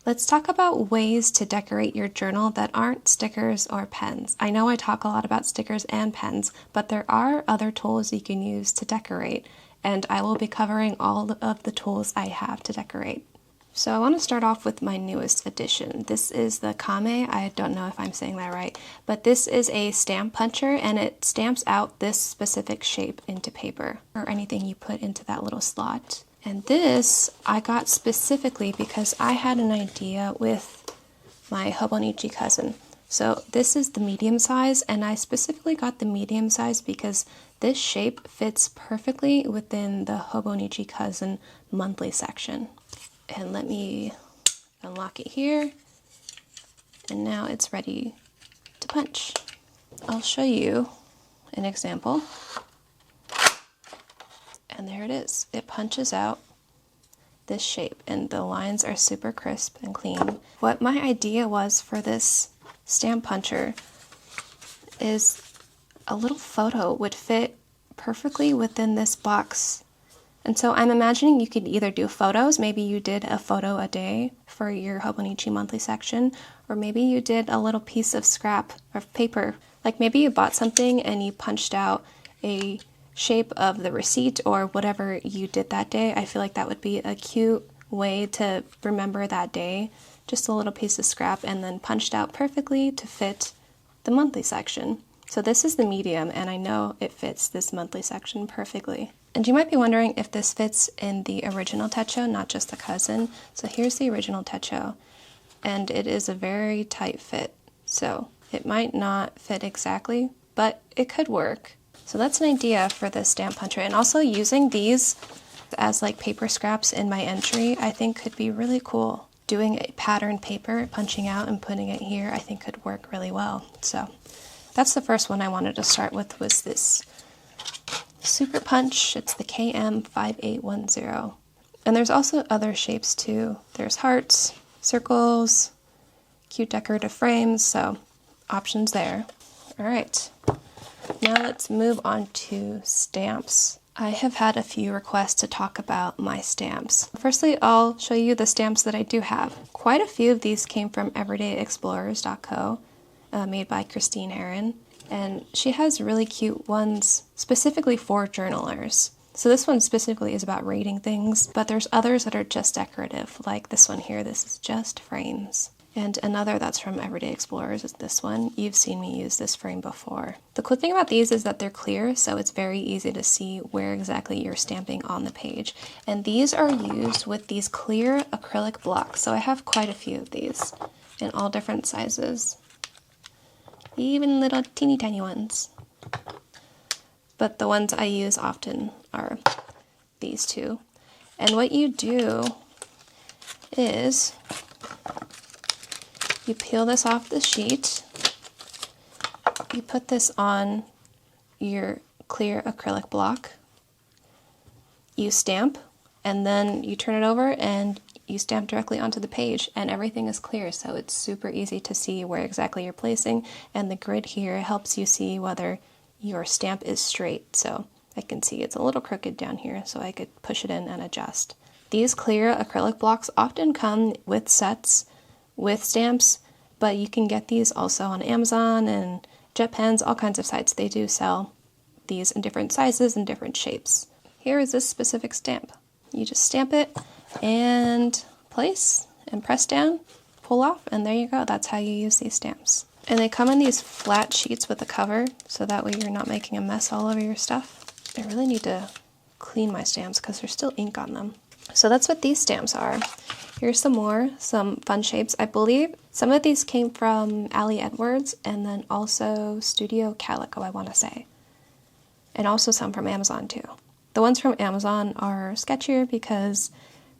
Let's talk about ways to decorate your journal that aren't stickers or pens. I know I talk a lot about stickers and pens, but there are other tools you can use to decorate, and I will be covering all of the tools I have to decorate. So I want to start off with my newest addition. This is the Kamei. I don't know if I'm saying that right, but this is a stamp puncher, and it stamps out this specific shape into paper, or anything you put into that little slot. And this I got specifically because I had an idea with my Hobonichi cousin. So this is the medium size, and I specifically got the medium size because this shape fits perfectly within the Hobonichi cousin monthly section. And let me unlock it here, and now it's ready to punch. I'll show you an example. And there it is. It punches out this shape, and the lines are super crisp and clean. What my idea was for this stamp puncher is a little photo would fit perfectly within this box. And so I'm imagining you could either do photos, maybe you did a photo a day for your Hobonichi monthly section, or maybe you did a little piece of scrap of paper. Like maybe you bought something and you punched out a shape of the receipt or whatever you did that day. I feel like that would be a cute way to remember that day. Just a little piece of scrap and then punched out perfectly to fit the monthly section. So this is the medium, and I know it fits this monthly section perfectly. And you might be wondering if this fits in the original techo, not just the cousin. So here's the original techo, and it is a very tight fit. So it might not fit exactly, but it could work. So that's an idea for the stamp puncher, and also using these as like paper scraps in my entry I think could be really cool. Doing a patterned paper, punching out and putting it here, I think could work really well. So that's the first one I wanted to start with, was this Super Punch. It's the KM5810. And there's also other shapes too. There's hearts, circles, cute decorative frames, so options there. All right. Now let's move on to stamps. I have had a few requests to talk about my stamps. Firstly, I'll show you the stamps that I do have. Quite a few of these came from everydayexplorers.co, made by Christine Heron, and she has really cute ones specifically for journalers. So this one specifically is about rating things, but there's others that are just decorative, like this one here. This is just frames. And another that's from Everyday Explorers is this one. You've seen me use this frame before. The cool thing about these is that they're clear, so it's very easy to see where exactly you're stamping on the page. And these are used with these clear acrylic blocks. So I have quite a few of these in all different sizes, even little teeny tiny ones. But the ones I use often are these two. And what you do is you peel this off the sheet, you put this on your clear acrylic block, you stamp, and then you turn it over and you stamp directly onto the page, and everything is clear, so it's super easy to see where exactly you're placing, and the grid here helps you see whether your stamp is straight. So I can see it's a little crooked down here, so I could push it in and adjust. These clear acrylic blocks often come with sets with stamps, but you can get these also on Amazon and JetPens, all kinds of sites. They do sell these in different sizes and different shapes. Here is this specific stamp. You just stamp it and place and press down, pull off, and there you go. That's how you use these stamps. And they come in these flat sheets with a cover, so that way you're not making a mess all over your stuff. I really need to clean my stamps because there's still ink on them. So that's what these stamps are. Here's some more, some fun shapes. I believe some of these came from Ali Edwards, and then also Studio Calico, I want to say. And also some from Amazon too. The ones from Amazon are sketchier because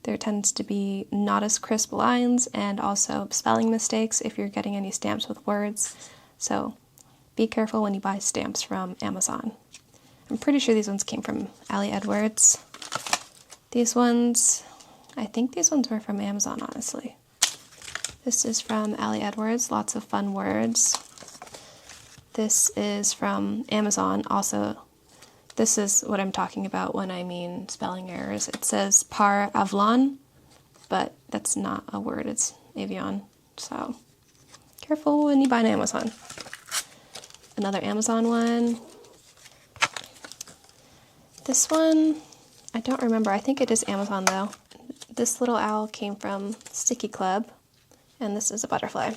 there tends to be not as crisp lines and also spelling mistakes if you're getting any stamps with words. So be careful when you buy stamps from Amazon. I'm pretty sure these ones came from Ali Edwards. These ones, I think these ones were from Amazon, honestly. This is from Ali Edwards, lots of fun words. This is from Amazon, also. This is what I'm talking about when I mean spelling errors. It says par avlon, but that's not a word, it's Avion. So careful when you buy on Amazon. Another Amazon one. This one, I don't remember. I think it is Amazon though. This little owl came from Sticky Club, and this is a butterfly.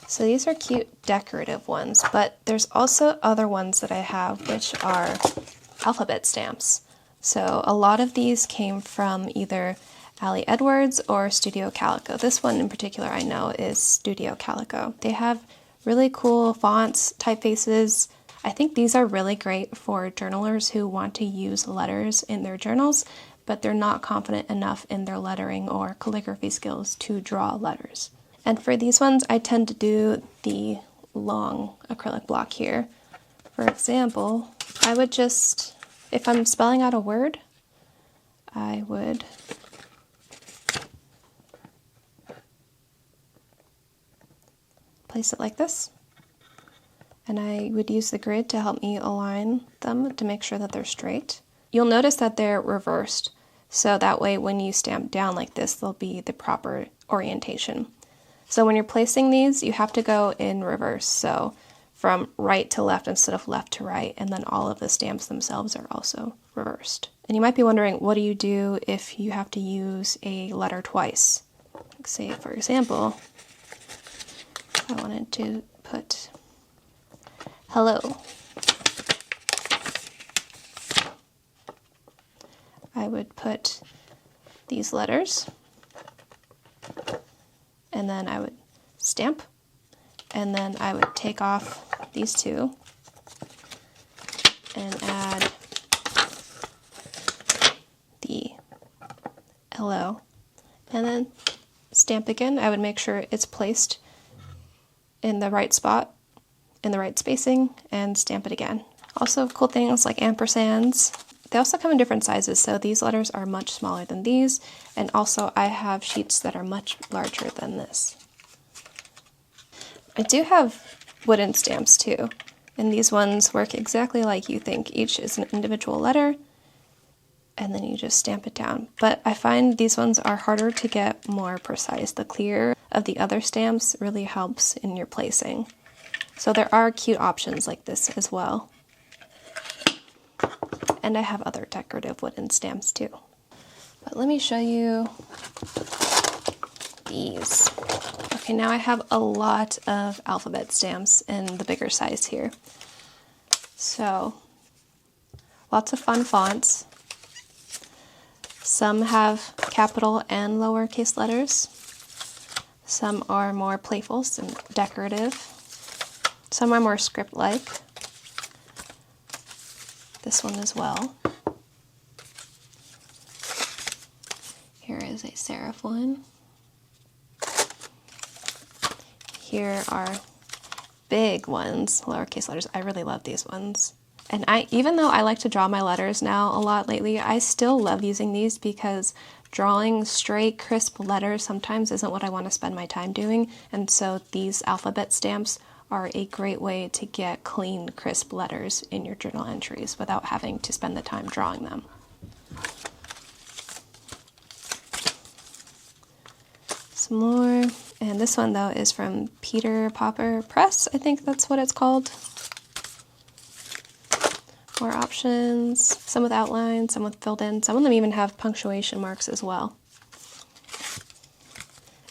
So these are cute decorative ones, but there's also other ones that I have which are alphabet stamps. So a lot of these came from either Ali Edwards or Studio Calico. This one in particular I know is Studio Calico. They have really cool fonts, typefaces. I think these are really great for journalers who want to use letters in their journals, but they're not confident enough in their lettering or calligraphy skills to draw letters. And for these ones, I tend to do the long acrylic block here. For example, I would just, if I'm spelling out a word, I would place it like this. And I would use the grid to help me align them to make sure that they're straight. You'll notice that they're reversed, so that way when you stamp down like this, they'll be the proper orientation. So when you're placing these, you have to go in reverse, so from right to left instead of left to right, and then all of the stamps themselves are also reversed. And you might be wondering, what do you do if you have to use a letter twice? Like say, for example, I wanted to put hello. I would put these letters, and then I would stamp, and then I would take off these two and add the hello, and then stamp again. I would make sure it's placed in the right spot, in the right spacing, and stamp it again. Also cool things like ampersands. They also come in different sizes, so these letters are much smaller than these, and also I have sheets that are much larger than this. I do have wooden stamps too, and these ones work exactly like you think. Each is an individual letter, and then you just stamp it down. But I find these ones are harder to get more precise. The clear of the other stamps really helps in your placing. So there are cute options like this as well. And I have other decorative wooden stamps too. But let me show you these. Okay, now I have a lot of alphabet stamps in the bigger size here. So, lots of fun fonts. Some have capital and lowercase letters. Some are more playful and decorative. Some are more script-like. This one as well. Here is a serif one. Here are big ones, lowercase letters. I really love these ones. And even though I like to draw my letters now a lot lately, I still love using these because drawing straight, crisp letters sometimes isn't what I want to spend my time doing. And so these alphabet stamps are a great way to get clean, crisp letters in your journal entries without having to spend the time drawing them. Some more, and this one though is from Peter Popper Press, I think that's what it's called. More options, some with outlines, some with filled in, some of them even have punctuation marks as well.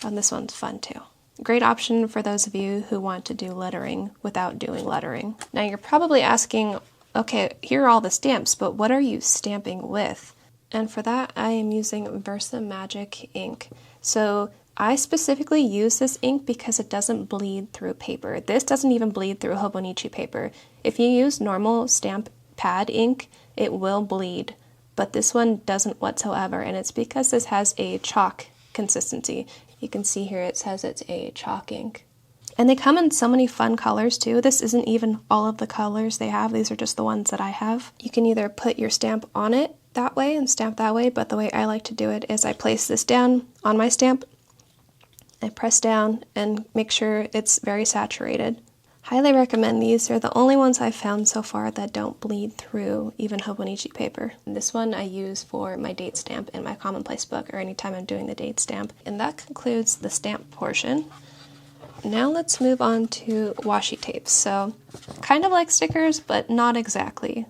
And this one's fun too. Great option for those of you who want to do lettering without doing lettering. Now you're probably asking, okay, here are all the stamps, but what are you stamping with? And for that, I am using VersaMagic ink. So I specifically use this ink because it doesn't bleed through paper. This doesn't even bleed through Hobonichi paper. If you use normal stamp pad ink, it will bleed, but this one doesn't whatsoever, and it's because this has a chalk consistency. You can see here it says it's a chalk ink. And they come in so many fun colors too. This isn't even all of the colors they have. These are just the ones that I have. You can either put your stamp on it that way and stamp that way, but the way I like to do it is I place this down on my stamp, I press down and make sure it's very saturated. Highly recommend these. They're the only ones I've found so far that don't bleed through even Hobonichi paper. And this one I use for my date stamp in my commonplace book or anytime I'm doing the date stamp. And that concludes the stamp portion. Now let's move on to washi tapes. So kind of like stickers, but not exactly.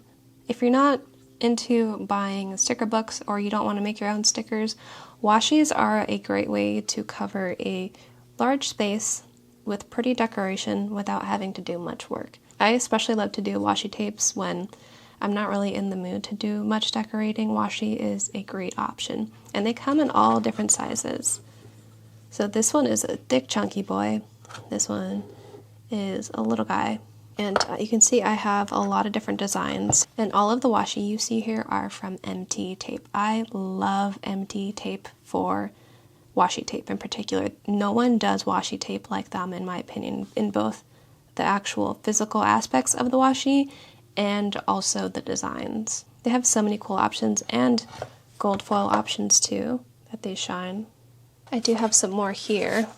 If you're not into buying sticker books or you don't want to make your own stickers, washis are a great way to cover a large space with pretty decoration without having to do much work. I especially love to do washi tapes when I'm not really in the mood to do much decorating. Washi is a great option, and they come in all different sizes. So this one is a thick chunky boy. This one is a little guy. And you can see I have a lot of different designs. And all of the washi you see here are from MT tape. I love MT tape for washi tape in particular. No one does washi tape like them, in my opinion, in both the actual physical aspects of the washi and also the designs. They have so many cool options and gold foil options too that they shine. I do have some more here.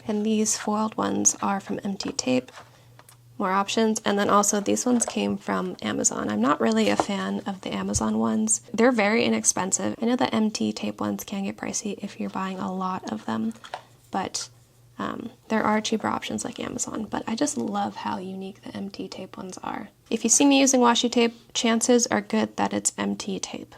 And these foiled ones are from MT tape. More options. And then also these ones came from Amazon. I'm not really a fan of the Amazon ones. They're very inexpensive. I know the MT tape ones can get pricey if you're buying a lot of them, but there are cheaper options like Amazon. But I just love how unique the MT tape ones are. If you see me using washi tape, chances are good that it's MT tape.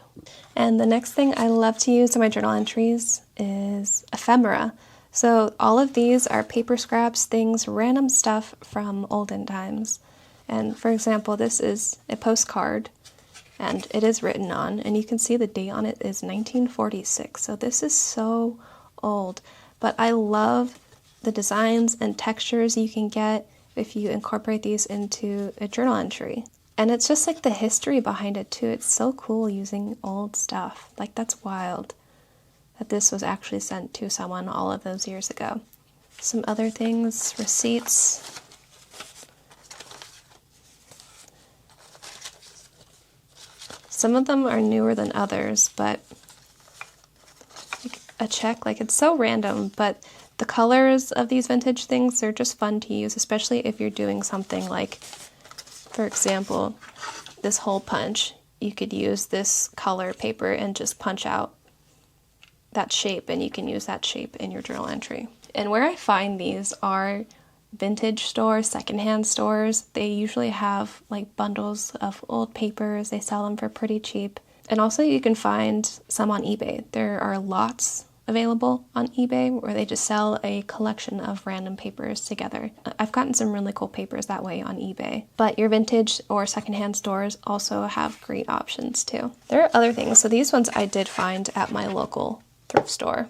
And the next thing I love to use in my journal entries is ephemera. So all of these are paper scraps, things, random stuff from olden times. And for example, this is a postcard and it is written on, and you can see the date on it is 1946. So this is so old, but I love the designs and textures you can get if you incorporate these into a journal entry. And it's just like the history behind it too. It's so cool using old stuff. Like, that's wild that this was actually sent to someone all of those years ago. Some other things, receipts. Some of them are newer than others, but like a check, like, it's so random, but the colors of these vintage things, they're just fun to use, especially if you're doing something like, for example, this hole punch. You could use this color paper and just punch out that shape, and you can use that shape in your journal entry. And where I find these are vintage stores, secondhand stores. They usually have like bundles of old papers. They sell them for pretty cheap. And also you can find some on eBay. There are lots available on eBay where they just sell a collection of random papers together. I've gotten some really cool papers that way on eBay. But your vintage or secondhand stores also have great options too. There are other things. So these ones I did find at my local thrift store.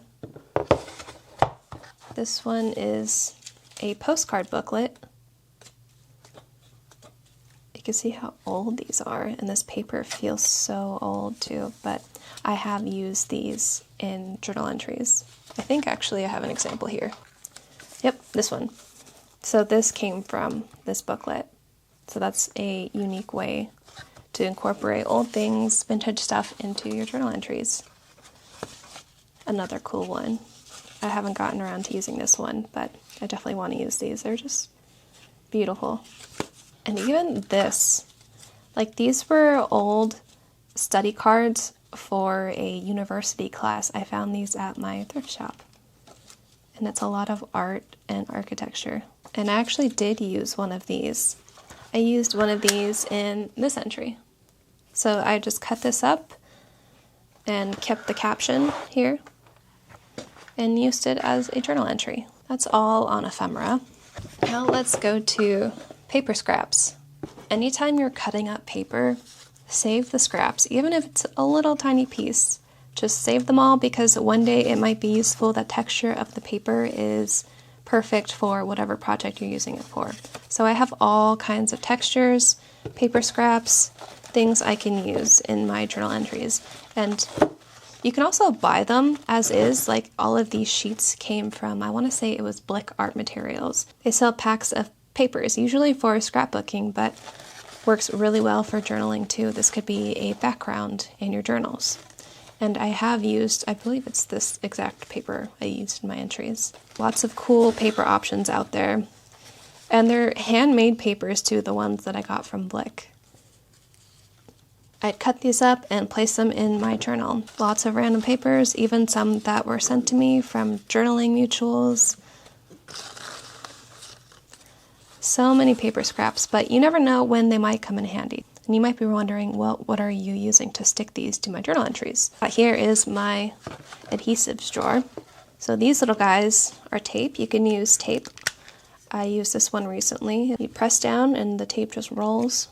This one is a postcard booklet. You can see how old these are, and this paper feels so old too, but I have used these in journal entries. I think actually I have an example here. Yep, this one. So this came from this booklet. So that's a unique way to incorporate old things, vintage stuff into your journal entries. Another cool one. I haven't gotten around to using this one, but I definitely want to use these. They're just beautiful. And even this, like, these were old study cards for a university class. I found these at my thrift shop. And it's a lot of art and architecture. And I actually did use one of these. I used one of these in this entry. So I just cut this up and kept the caption here and used it as a journal entry. That's all on ephemera. Now let's go to paper scraps. Anytime you're cutting up paper, save the scraps, even if it's a little tiny piece. Just save them all, because one day it might be useful. The texture of the paper is perfect for whatever project you're using it for. So I have all kinds of textures, paper scraps, things I can use in my journal entries. And you can also buy them as is. Like, all of these sheets came from, I want to say it was Blick Art Materials. They sell packs of papers, usually for scrapbooking, but works really well for journaling too. This could be a background in your journals. And I have used, I believe it's this exact paper I used in my entries. Lots of cool paper options out there. And they're handmade papers too, the ones that I got from Blick. I'd cut these up and place them in my journal. Lots of random papers, even some that were sent to me from journaling mutuals. So many paper scraps, but you never know when they might come in handy. And you might be wondering, well, what are you using to stick these to my journal entries? Here is my adhesives drawer. So these little guys are tape. You can use tape. I used this one recently. You press down and the tape just rolls.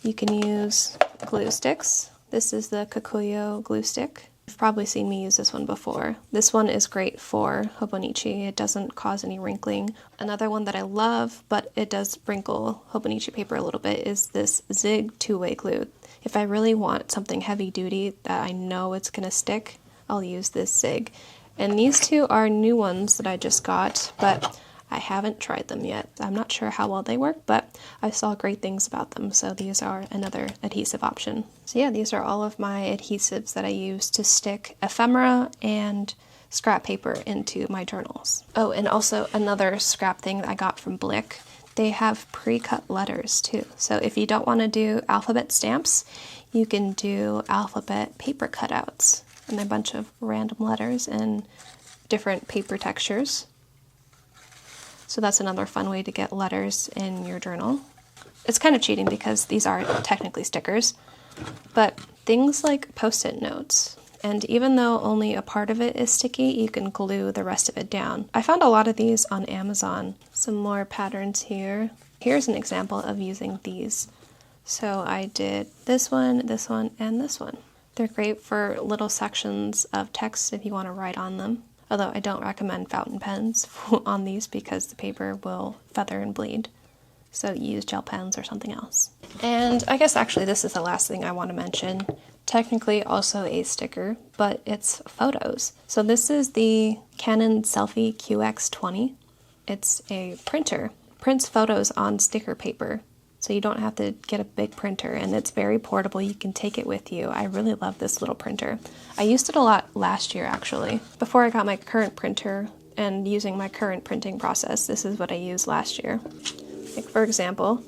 You can use glue sticks. This is the Kokuyo glue stick. You've probably seen me use this one before. This one is great for Hobonichi. It doesn't cause any wrinkling. Another one that I love, but it does wrinkle Hobonichi paper a little bit, is this Zig two-way glue. If I really want something heavy duty that I know it's gonna stick, I'll use this Zig. And these two are new ones that I just got, but I haven't tried them yet. I'm not sure how well they work, but I saw great things about them, so these are another adhesive option. So yeah, these are all of my adhesives that I use to stick ephemera and scrap paper into my journals. Oh, and also another scrap thing that I got from Blick. They have pre-cut letters too. So if you don't want to do alphabet stamps, you can do alphabet paper cutouts. And they're a bunch of random letters in different paper textures. So that's another fun way to get letters in your journal. It's kind of cheating because these are technically stickers, but things like Post-it notes, and even though only a part of it is sticky, you can glue the rest of it down. I found a lot of these on Amazon. Some more patterns here. Here's an example of using these. So I did this one, and this one. They're great for little sections of text if you want to write on them. Although I don't recommend fountain pens on these because the paper will feather and bleed. So use gel pens or something else. And I guess actually this is the last thing I want to mention. Technically also a sticker, but it's photos. So this is the Canon SELPHY QX20. It's a printer. Prints photos on sticker paper. So you don't have to get a big printer, and it's very portable. You can take it with you. I really love this little printer. I used it a lot last year, actually. Before I got my current printer and using my current printing process, this is what I used last year. Like for example,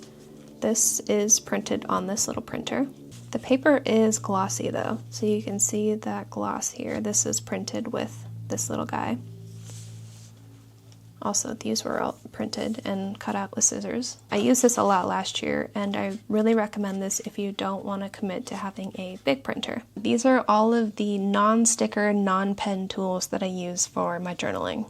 this is printed on this little printer. The paper is glossy though, so you can see that gloss here. This is printed with this little guy. Also, these were all printed and cut out with scissors. I used this a lot last year, and I really recommend this if you don't want to commit to having a big printer. These are all of the non-sticker, non-pen tools that I use for my journaling.